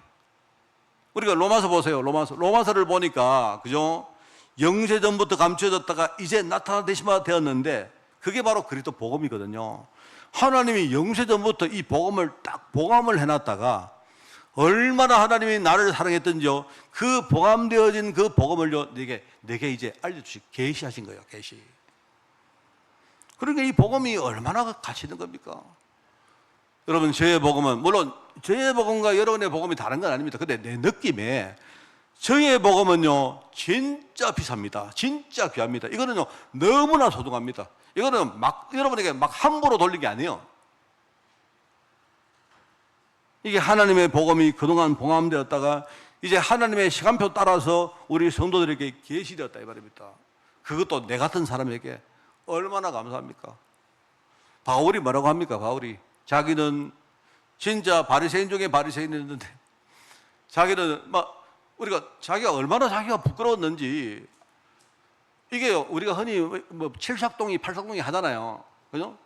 우리가 로마서 보세요. 로마서를 보니까 그죠? 영세전부터 감춰졌다가 이제 나타나시마 되었는데 그게 바로 그리스도 복음이거든요. 하나님이 영세전부터 이 복음을 딱 보감을 해놨다가 얼마나 하나님이 나를 사랑했던지요. 그 보감되어진 그 복음을요 내게 이제 알려주시고 계시하신 거예요. 계시. 그러니까 이 복음이 얼마나 가치 있는 겁니까? 여러분 저의 복음은 물론 저의 복음과 여러분의 복음이 다른 건 아닙니다. 근데 내 느낌에 저의 복음은요 진짜 비쌉니다. 진짜 귀합니다. 이거는요 너무나 소중합니다. 이거는 막 여러분에게 막 함부로 돌린 게 아니에요. 이게 하나님의 복음이 그동안 봉함되었다가 이제 하나님의 시간표 따라서 우리 성도들에게 계시되었다 이 말입니다. 그것도 내 같은 사람에게 얼마나 감사합니까? 바울이 뭐라고 합니까? 바울이 자기는 진짜 바리새인 중에 바리새인이었는데 자기는 막 우리가 자기가 얼마나 자기가 부끄러웠는지 이게 우리가 흔히 뭐 7삭동이 8삭동이 하잖아요. 그죠?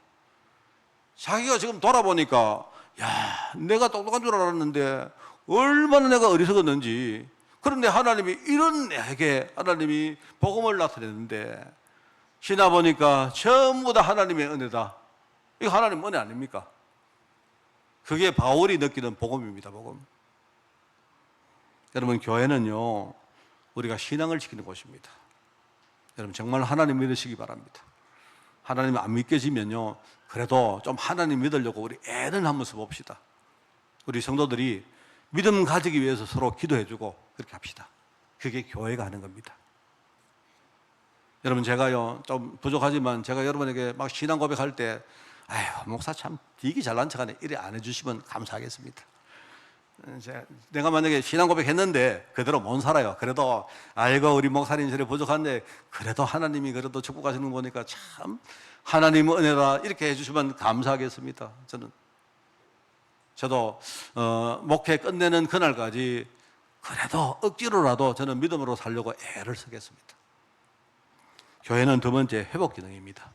자기가 지금 돌아보니까 야, 내가 똑똑한 줄 알았는데 얼마나 내가 어리석었는지. 그런데 하나님이 이런 내게 하나님이 복음을 나타냈는데 지나 보니까 전부 다 하나님의 은혜다. 이거 하나님 은혜 아닙니까? 그게 바울이 느끼는 복음입니다. 복음. 여러분 교회는요 우리가 신앙을 지키는 곳입니다. 여러분 정말 하나님 믿으시기 바랍니다. 하나님 안 믿겨지면요 그래도 좀 하나님 믿으려고 우리 애를 한번 써봅시다. 우리 성도들이 믿음 가지기 위해서 서로 기도해주고 그렇게 합시다. 그게 교회가 하는 겁니다. 여러분 제가요 좀 부족하지만 제가 여러분에게 막 신앙 고백할 때 아휴 목사 참 되게 잘난 척하네 이래 안 해주시면 감사하겠습니다. 내가 만약에 신앙 고백했는데 그대로 못 살아요. 그래도 아이고 우리 목사님 저래 부족한데 그래도 하나님이 그래도 축복하시는 거 보니까 참 하나님 은혜다 이렇게 해주시면 감사하겠습니다. 저도 목회 끝내는 그날까지 그래도 억지로라도 저는 믿음으로 살려고 애를 쓰겠습니다. 교회는 두 번째 회복 기능입니다.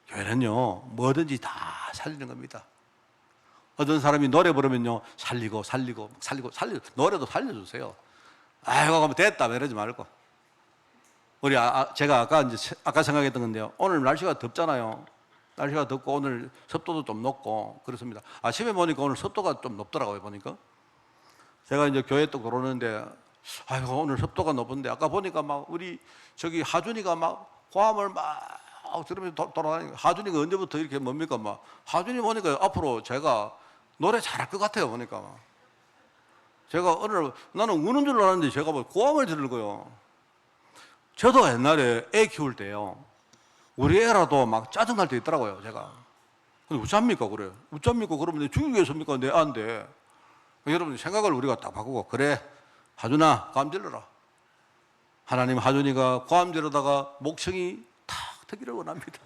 교회는요 뭐든지 다 살리는 겁니다. 어떤 사람이 노래 부르면요 살리고 노래도 살려주세요. 아이고 그럼 됐다 이러지 말고 우리 제가 아까 생각했던 건데요. 오늘 날씨가 덥잖아요. 날씨가 덥고 오늘 습도도 좀 높고 그렇습니다. 아침에 보니까 오늘 습도가 좀 높더라고요. 보니까 제가 이제 교회 또 들어오는데 아이고 오늘 습도가 높은데 아까 보니까 막 우리 저기 하준이가 막 고함을 막 들으면서 돌아다니고 하준이가 언제부터 이렇게 뭡니까 막 하준이 보니까 앞으로 제가 노래 잘할 것 같아요. 보니까 막 제가 오늘 나는 우는 줄 알았는데 제가 뭐 고함을 지르고요. 저도 옛날에 애 키울 때요 우리 애라도 막 짜증날 때 있더라고요. 제가 근데 어쩝니까 그래 어쩝니까 그러면 죽이겠습니까 내 안돼. 여러분 생각을 우리가 딱 바꾸고 그래 하준아 고함 질러라. 하나님 하준이가 고함 지르다가 목청이 탁 트기를 원합니다.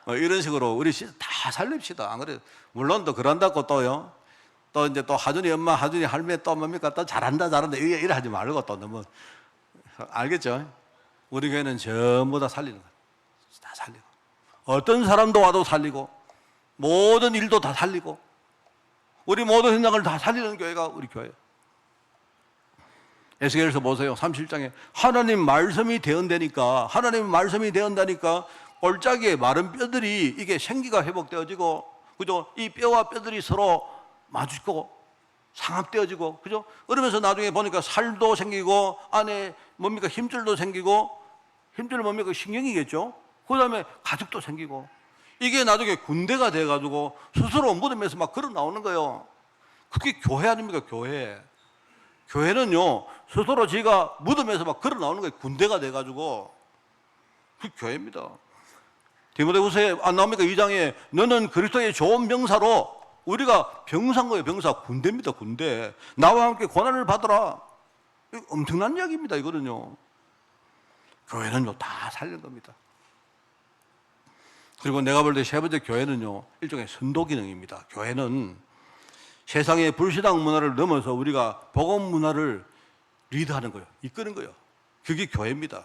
이런 식으로 우리 다 살립시다. 안 그래? 물론 또 그런다고 또요. 또 이제 또 하준이 엄마, 하준이 할매 또 뭡니까? 또 잘한다. 이래 하지 말고 또 너무 알겠죠? 우리 교회는 전부 다 살리는 거예요. 다 살리고 어떤 사람도 와도 살리고 모든 일도 다 살리고 우리 모든 현장을 다 살리는 교회가 우리 교회예요. 에스겔서 보세요. 37장에 하나님 말씀이 대언되니까 하나님 말씀이 대언다니까 골짜기에 마른 뼈들이 이게 생기가 회복되어지고 그죠? 이 뼈와 뼈들이 서로 마주치고 상합되어지고 그죠? 그러면서 나중에 보니까 살도 생기고 안에 뭡니까 힘줄도 생기고 힘줄은 뭡니까 신경이겠죠? 그 다음에 가죽도 생기고 이게 나중에 군대가 돼가지고 스스로 무덤에서 막 걸어 나오는 거예요. 그게 교회 아닙니까? 교회는요 스스로 지가 무덤에서 막 걸어 나오는 거예요. 군대가 돼가지고 그 교회입니다. 디모데후서에 안 나옵니까? 2장에 너는 그리스도의 좋은 병사로, 우리가 병사인 거예요. 병사. 군대입니다. 군대. 나와 함께 고난을 받으라. 이거 엄청난 이야기입니다. 이거는요. 교회는요 다 살린 겁니다. 그리고 내가 볼 때 세 번째, 교회는요 일종의 선도 기능입니다. 교회는 세상의 불신앙 문화를 넘어서 우리가 복음 문화를 리드하는 거예요. 이끄는 거예요. 그게 교회입니다.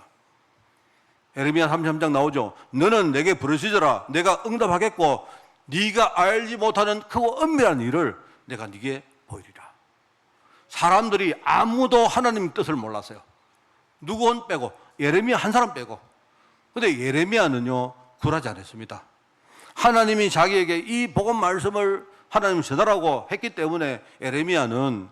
에레미야 33장 나오죠. 너는 내게 부르짖어라. 내가 응답하겠고 네가 알지 못하는 크고 엄밀한 일을 내가 네게 보이리라. 사람들이 아무도 하나님 뜻을 몰랐어요. 누구는 빼고, 예레미야 한 사람 빼고. 근데 예레미야는요 굴하지 않았습니다. 하나님이 자기에게 이 복음 말씀을 하나님 전하라고 했기 때문에 예레미야는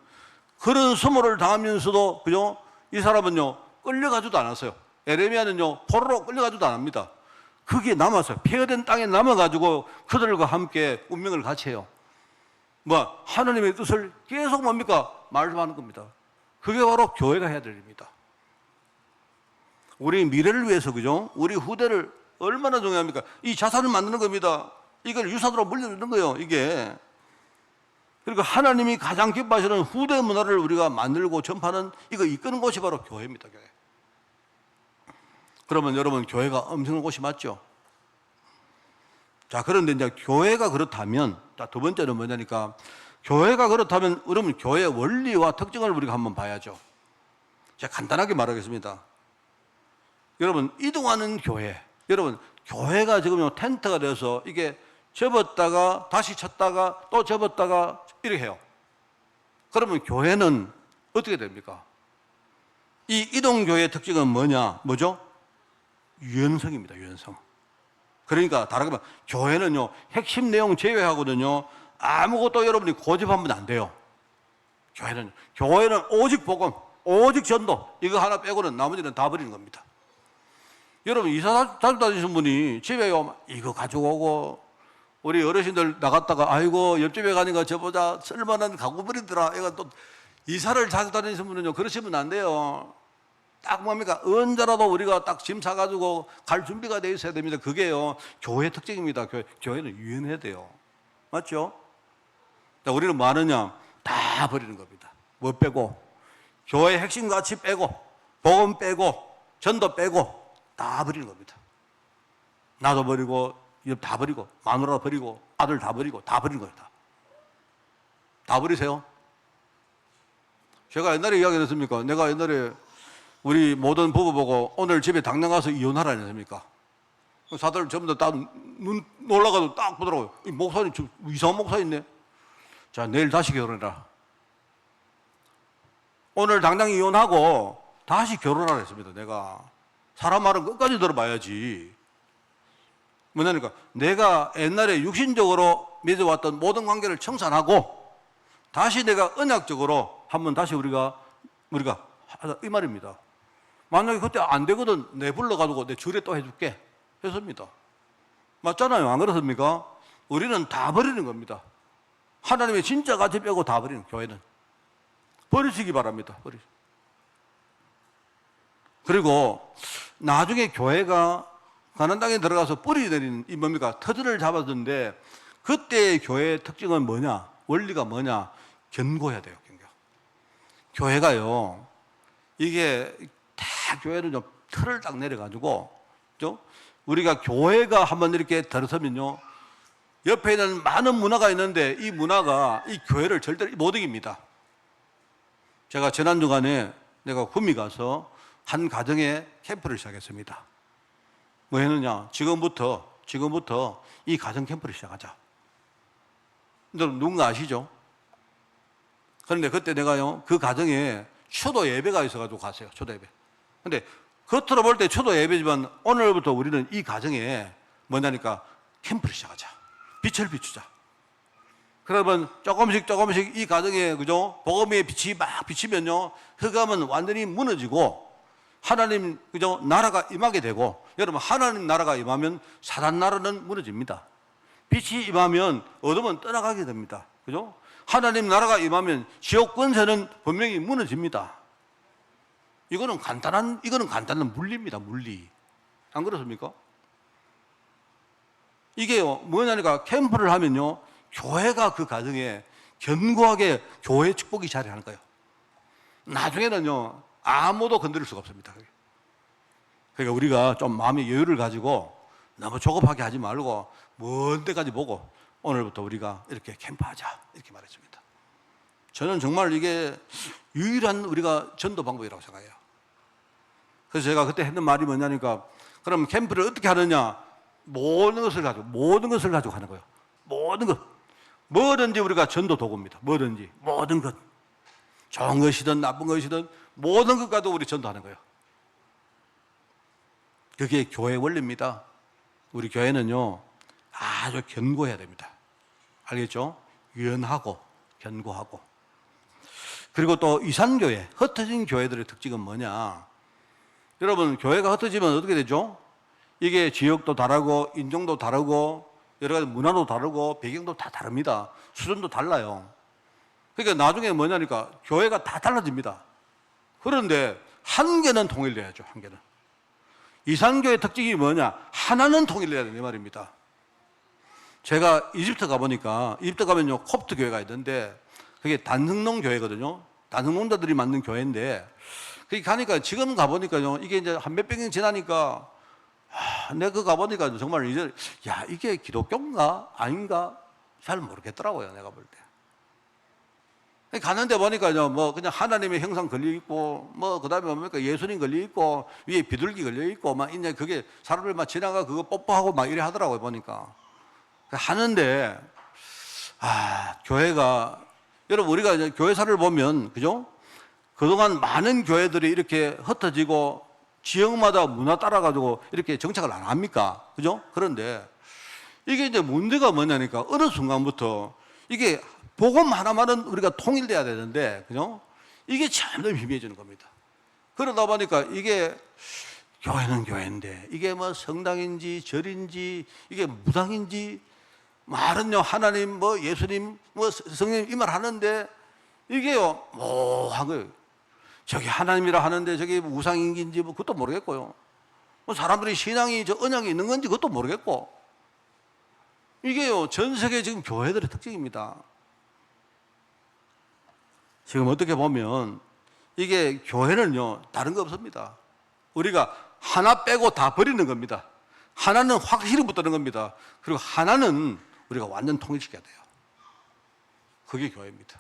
그런 수모를 당하면서도 그죠? 이 사람은요 끌려가지도 않았어요. 예레미야는요 포로로 끌려가지도 않습니다. 그게 남았어요. 폐허된 땅에 남아가지고 그들과 함께 운명을 같이 해요. 뭐 하나님의 뜻을 계속 뭡니까? 말씀하는 겁니다. 그게 바로 교회가 해야 될 일입니다. 우리 미래를 위해서, 그죠? 우리 후대를 얼마나 중요합니까? 이 자산을 만드는 겁니다. 이걸 유산으로 물려주는 거예요, 이게. 그리고 하나님이 가장 기뻐하시는 후대 문화를 우리가 만들고 전파하는, 이거 이끄는 곳이 바로 교회입니다, 교회. 그러면 여러분, 교회가 엄청난 곳이 맞죠? 자, 그런데 이제 교회가 그렇다면, 자, 두 번째는 뭐냐니까, 교회가 그렇다면, 여러분, 교회의 원리와 특징을 우리가 한번 봐야죠. 제가 간단하게 말하겠습니다. 여러분, 이동하는 교회. 여러분, 교회가 지금 텐트가 돼서 이게 접었다가 다시 쳤다가 또 접었다가 이렇게 해요. 그러면 교회는 어떻게 됩니까? 이 이동교회의 특징은 뭐죠? 유연성입니다, 유연성. 그러니까 다르게 말하면 교회는요, 핵심 내용 제외하고는요, 아무것도 여러분이 고집하면 안 돼요. 교회는 오직 복음, 오직 전도, 이거 하나 빼고는 나머지는 다 버리는 겁니다. 여러분, 이사 자주 다니시는 분이 집에 오면 이거 가지고 오고, 우리 어르신들 나갔다가 아이고 옆집에 가니까 저보다 쓸만한 가구 버리더라. 얘가 또 이사를 자주 다니시는 분은요, 그러시면 안 돼요. 딱 뭡니까? 언제라도 우리가 딱 짐 사가지고 갈 준비가 돼 있어야 됩니다. 그게요, 교회 특징입니다. 교회는 유연해야 돼요. 맞죠? 우리는 뭐 하느냐? 다 버리는 겁니다. 뭐 빼고? 교회 핵심 가치 빼고, 복음 빼고, 전도 빼고, 다 버리는 겁니다. 나도 버리고, 옆 다 버리고, 마누라 버리고, 아들 다 버리고, 다 버리는 거예요. 다 버리세요. 제가 옛날에 이야기 했습니까? 내가 옛날에 우리 모든 부부 보고 오늘 집에 당장 가서 이혼하라 했습니까? 사들 전부 다 눈 놀라가지고 딱 보더라고요. 이 목사님, 이상한 목사 있네. 자, 내일 다시 결혼해라. 오늘 당장 이혼하고 다시 결혼하라 했습니다. 내가. 사람 말은 끝까지 들어봐야지. 뭐냐니까 내가 옛날에 육신적으로 맺어왔던 모든 관계를 청산하고 다시 내가 언약적으로 한번 다시 우리가 하자, 이 말입니다. 만약에 그때 안 되거든 내 불러가지고 내 주례 또 해줄게 했습니다. 맞잖아요, 안 그렇습니까? 우리는 다 버리는 겁니다. 하나님의 진짜 가치 빼고 다 버리는, 교회는 버리시기 바랍니다. 그리고 나중에 교회가 가나안 땅에 들어가서 뿌리 내리는 이 뭡니까? 터전을 잡았는데 그때의 교회의 특징은 뭐냐? 원리가 뭐냐? 견고해야 돼요. 교회가요, 이게 다 교회는 좀 틀을 딱 내려가지고, 그죠? 우리가 교회가 한번 이렇게 들어서면요, 옆에 있는 많은 문화가 있는데 이 문화가 이 교회를 절대로 못 이깁니다. 제가 지난 주간에 내가 구미 가서 한 가정에 캠프를 시작했습니다. 뭐 했느냐? 지금부터 이 가정 캠프를 시작하자. 여러분 누군가 아시죠? 그런데 그때 내가요, 그 가정에 초도 예배가 있어가지고 갔어요. 초도 예배. 근데 겉으로 볼 때 초도 예배지만 오늘부터 우리는 이 가정에 뭐냐니까 캠프를 시작하자. 빛을 비추자. 그러면 조금씩 이 가정에, 그죠? 복음의 빛이 막 비치면요, 흑암은 완전히 무너지고 하나님, 그죠? 나라가 임하게 되고, 여러분 하나님 나라가 임하면 사단 나라는 무너집니다. 빛이 임하면 어둠은 떠나가게 됩니다. 그죠? 하나님 나라가 임하면 지옥 권세는 분명히 무너집니다. 이거는 간단한 물리입니다, 물리. 안 그렇습니까? 이게요, 뭐냐니까 캠프를 하면요, 교회가 그 가정에 견고하게 교회 축복이 자리하는 거예요. 나중에는요, 아무도 건드릴 수가 없습니다. 그러니까 우리가 좀 마음의 여유를 가지고 너무 조급하게 하지 말고 먼 데까지 보고 오늘부터 우리가 이렇게 캠프하자 이렇게 말했습니다. 저는 정말 이게 유일한 우리가 전도 방법이라고 생각해요. 그래서 제가 그때 했는 말이 뭐냐니까, 그럼 캠프를 어떻게 하느냐, 모든 것을 가지고 하는 거예요. 모든 것, 뭐든지 우리가 전도 도구입니다. 뭐든지, 모든 것, 좋은 것이든 나쁜 것이든 모든 것 가지고 우리 전도하는 거예요. 그게 교회 원리입니다. 우리 교회는요, 아주 견고해야 됩니다. 알겠죠? 유연하고 견고하고. 그리고 또 이산교회, 흩어진 교회들의 특징은 뭐냐? 여러분, 교회가 흩어지면 어떻게 되죠? 이게 지역도 다르고 인종도 다르고 여러 가지 문화도 다르고 배경도 다 다릅니다. 수준도 달라요. 그러니까 나중에 뭐냐니까 교회가 다 달라집니다. 그런데 한 개는 통일돼야죠. 한 개는. 이산교의 특징이 뭐냐? 하나는 통일돼야 되는 말입니다. 제가 이집트 가보니까, 이집트 가면요, 콥트 교회가 있는데 그게 단승농 교회거든요. 단승농자들이 만든 교회인데, 거기 가니까 지금 가보니까요, 이게 이제 한 몇백 년 지나니까, 내가 그 가보니까 정말 이제, 야, 이게 기독교인가? 아닌가? 잘 모르겠더라고요, 내가 볼 때. 갔는데 보니까요, 뭐, 그냥 하나님의 형상 걸려있고, 뭐, 그 다음에 뭡니까? 예수님 걸려있고, 위에 비둘기 걸려있고, 막, 이제 그게 사람들 막 지나가 그거 뽀뽀하고 막 이래 하더라고요, 보니까. 하는데, 교회가, 여러분, 우리가 이제 교회사를 보면, 그죠? 그동안 많은 교회들이 이렇게 흩어지고, 지역마다 문화 따라가지고 이렇게 정착을 안 합니까? 그죠? 그런데, 이게 이제 문제가 뭐냐니까, 어느 순간부터, 이게 복음 하나만은 우리가 통일돼야 되는데, 그죠? 이게 점점 희미해지는 겁니다. 그러다 보니까 이게 교회는 교회인데, 이게 뭐 성당인지 절인지, 이게 무당인지, 말은요, 하나님, 뭐 예수님, 뭐 성령 이 말 하는데, 이게요, 뭐한 거예요. 저기 하나님이라 하는데 저기 우상인지 뭐 그것도 모르겠고요. 뭐 사람들이 신앙이 저 언약이 있는 건지 그것도 모르겠고. 이게요, 전 세계 지금 교회들의 특징입니다. 지금 어떻게 보면 이게 교회는요, 다른 거 없습니다. 우리가 하나 빼고 다 버리는 겁니다. 하나는 확실히 붙드는 겁니다. 그리고 하나는 우리가 완전 통일시켜야 돼요. 그게 교회입니다.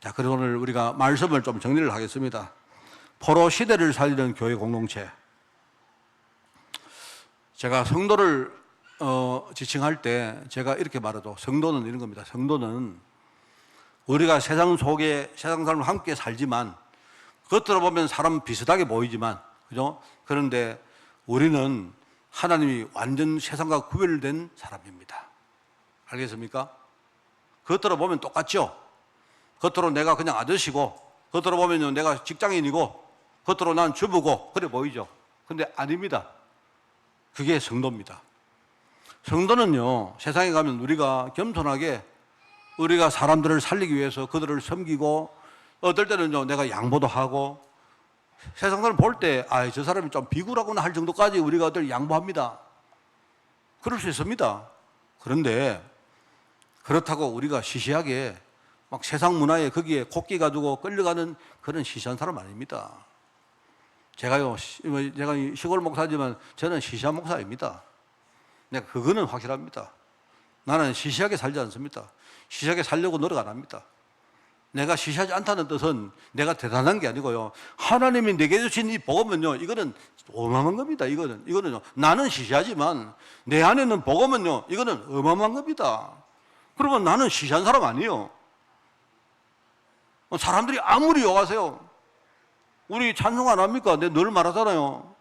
자, 그래서 오늘 우리가 말씀을 좀 정리를 하겠습니다. 포로 시대를 살리는 교회 공동체. 제가 성도를 지칭할 때 제가 이렇게 말하죠. 성도는 이런 겁니다. 성도는 우리가 세상 속에 세상 사람과 함께 살지만, 겉으로 보면 사람 비슷하게 보이지만, 그죠? 그런데 우리는 하나님이 완전 세상과 구별된 사람입니다. 알겠습니까? 겉으로 보면 똑같죠? 겉으로 내가 그냥 아저씨고, 겉으로 보면 내가 직장인이고, 겉으로 난 주부고, 그래 보이죠? 근데 아닙니다. 그게 성도입니다. 성도는요, 세상에 가면 우리가 겸손하게 우리가 사람들을 살리기 위해서 그들을 섬기고, 어떨 때는요, 내가 양보도 하고, 세상 사람 볼 때, 저 사람이 좀 비굴하구나 할 정도까지 우리가 어떨 양보합니다. 그럴 수 있습니다. 그런데, 그렇다고 우리가 시시하게 막 세상 문화에 거기에 콕기 가지고 끌려가는 그런 시시한 사람 아닙니다. 제가 시골 목사지만 저는 시시한 목사입니다. 내가 그거는 확실합니다. 나는 시시하게 살지 않습니다. 시시하게 살려고 노력 안 합니다. 내가 시시하지 않다는 뜻은 내가 대단한 게 아니고요. 하나님이 내게 주신 이 복음은요, 이거는 어마어마한 겁니다. 이거는요. 나는 시시하지만 내 안에는 복음은요, 이거는 어마어마한 겁니다. 그러면 나는 시시한 사람 아니에요. 사람들이 아무리 욕하세요. 우리 찬송 안 합니까? 내가 늘 말하잖아요.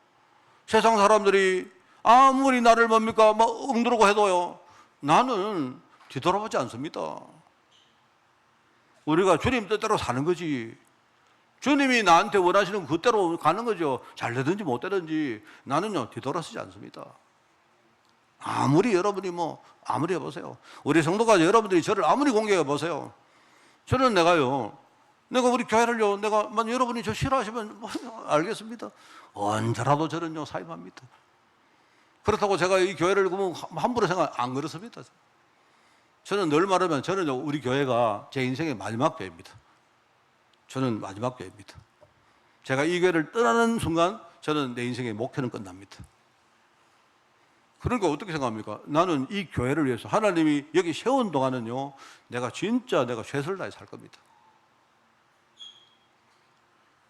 세상 사람들이 아무리 나를 뭡니까? 막 응두르고 해도요, 나는 뒤돌아보지 않습니다. 우리가 주님 뜻대로 사는 거지. 주님이 나한테 원하시는 그대로 가는 거죠. 잘 되든지 못 되든지 나는요, 뒤돌아서지 않습니다. 아무리 여러분이 아무리 해보세요. 우리 성도가 여러분들이 저를 아무리 공격해 보세요. 저는 내가요, 내가 우리 교회를요, 여러분이 저 싫어하시면 알겠습니다. 언제라도 저는요 사임합니다. 그렇다고 제가 이 교회를 그러면 함부로 생각 안 그렇습니다. 저는 늘 말하면 저는요 우리 교회가 제 인생의 마지막 교회입니다. 저는 마지막 교회입니다. 제가 이 교회를 떠나는 순간 저는 내 인생의 목표는 끝납니다. 그러니까 어떻게 생각합니까? 나는 이 교회를 위해서 하나님이 여기 세운 동안은요 내가 최선을 다해 살 겁니다.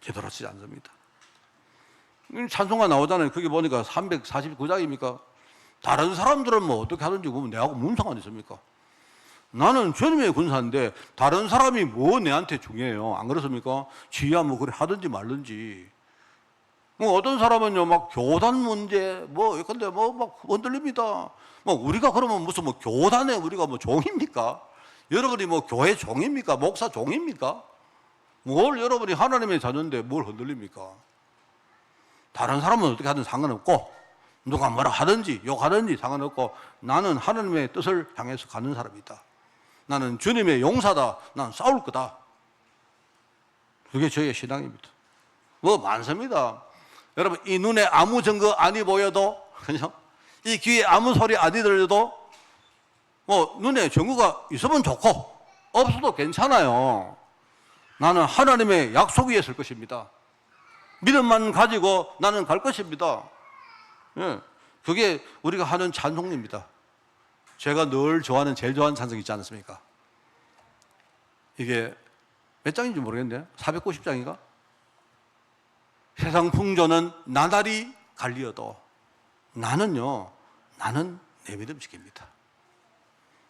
되돌아지지 않습니다. 찬송가 나오잖아요. 거기 보니까 349장입니까? 다른 사람들은 뭐 어떻게 하든지 보면 내하고 무슨 상관이 있습니까? 나는 주님의 군사인데 다른 사람이 뭐 내한테 중요해요. 안 그렇습니까? 지야 뭐 그래 하든지 말든지. 뭐 어떤 사람은요 막 교단 문제 근데 막 흔들립니다. 우리가 그러면 무슨 교단에 우리가 종입니까? 여러분이 교회 종입니까? 목사 종입니까? 뭘 여러분이 하나님의 자녀인데 뭘 흔들립니까? 다른 사람은 어떻게 하든 상관없고 누가 뭐라 하든지 욕하든지 상관없고 나는 하나님의 뜻을 향해서 가는 사람이다. 나는 주님의 용사다. 난 싸울 거다. 그게 저의 신앙입니다. 많습니다. 여러분 이 눈에 아무 증거 아니 보여도 그죠? 이 귀에 아무 소리 아니 들려도 눈에 증거가 있으면 좋고 없어도 괜찮아요. 나는 하나님의 약속 위에 설 것입니다. 믿음만 가지고 나는 갈 것입니다. 예, 그게 우리가 하는 찬송입니다. 제가 늘 제일 좋아하는 찬송 있지 않습니까? 이게 몇 장인지 모르겠는데 490장인가? 세상 풍조는 나날이 갈리어도 나는 내 믿음 지킵니다.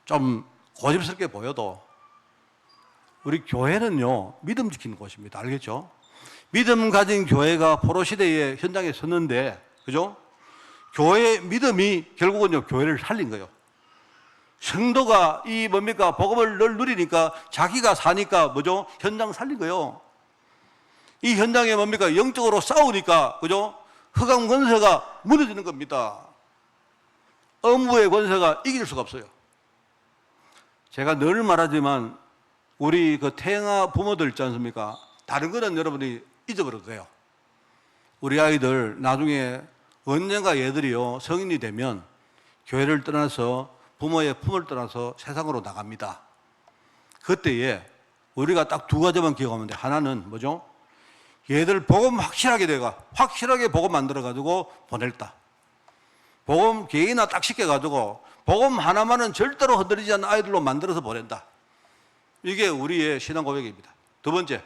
좀 고집스럽게 보여도 우리 교회는요 믿음 지키는 곳입니다. 알겠죠? 믿음 가진 교회가 포로시대의 현장에 섰는데 그죠? 교회의 믿음이 결국은요 교회를 살린 거예요. 성도가 복음을 늘 누리니까 자기가 사니까 현장 살린 거예요. 이 현장에 영적으로 싸우니까 그죠? 흑암 권세가 무너지는 겁니다. 음부의 권세가 이길 수가 없어요. 제가 늘 말하지만 우리 태영아 부모들 있지 않습니까? 다른 거는 여러분이 잊어버려도 돼요. 우리 아이들 나중에 언젠가 얘들이요 성인이 되면 교회를 떠나서 부모의 품을 떠나서 세상으로 나갑니다. 그때에 우리가 딱 두 가지만 기억하면 돼. 하나는 뭐죠? 얘들 복음 확실하게 복음 만들어가지고 보냈다. 복음 개인화 딱 시켜가지고 복음 하나만은 절대로 흔들리지 않는 아이들로 만들어서 보낸다. 이게 우리의 신앙 고백입니다. 두 번째,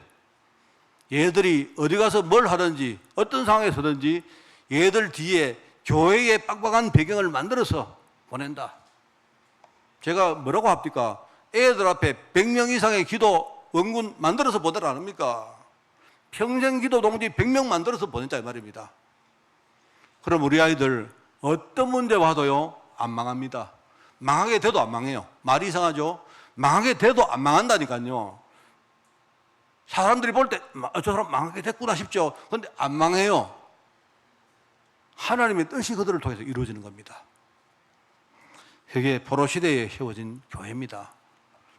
얘들이 어디 가서 뭘 하든지 어떤 상황에 서든지 얘들 뒤에 교회의 빡빡한 배경을 만들어서 보낸다. 제가 뭐라고 합니까? 애들 앞에 100명 이상의 기도 원군 만들어서 보내라 안 합니까? 평생 기도 동지 100명 만들어서 보낸다 이 말입니다. 그럼 우리 아이들 어떤 문제 와도요 안 망합니다. 망하게 돼도 안 망해요. 말이 이상하죠? 망하게 돼도 안 망한다니까요. 사람들이 볼 때 저 사람 망하게 됐구나 싶죠. 그런데 안 망해요. 하나님의 뜻이 그들을 통해서 이루어지는 겁니다. 그게 포로시대에 세워진 교회입니다.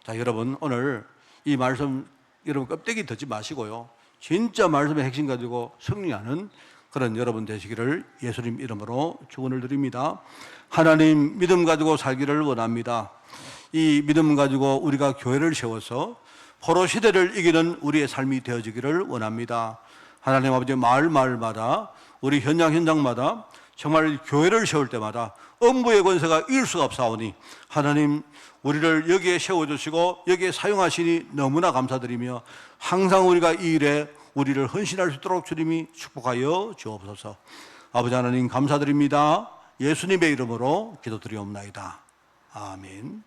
자, 여러분 오늘 이 말씀 여러분 껍데기 듣지 마시고요. 진짜 말씀의 핵심 가지고 승리하는 그런 여러분 되시기를 예수님 이름으로 축원을 드립니다. 하나님 믿음 가지고 살기를 원합니다. 이 믿음 가지고 우리가 교회를 세워서 포로시대를 이기는 우리의 삶이 되어지기를 원합니다. 하나님 아버지 마을마다 우리 현장마다 정말 교회를 세울 때마다 음부의 권세가 이길 수가 없사오니 하나님 우리를 여기에 세워주시고 여기에 사용하시니 너무나 감사드리며 항상 우리가 이 일에 우리를 헌신할 수 있도록 주님이 축복하여 주옵소서. 아버지 하나님 감사드립니다. 예수님의 이름으로 기도드리옵나이다. 아멘.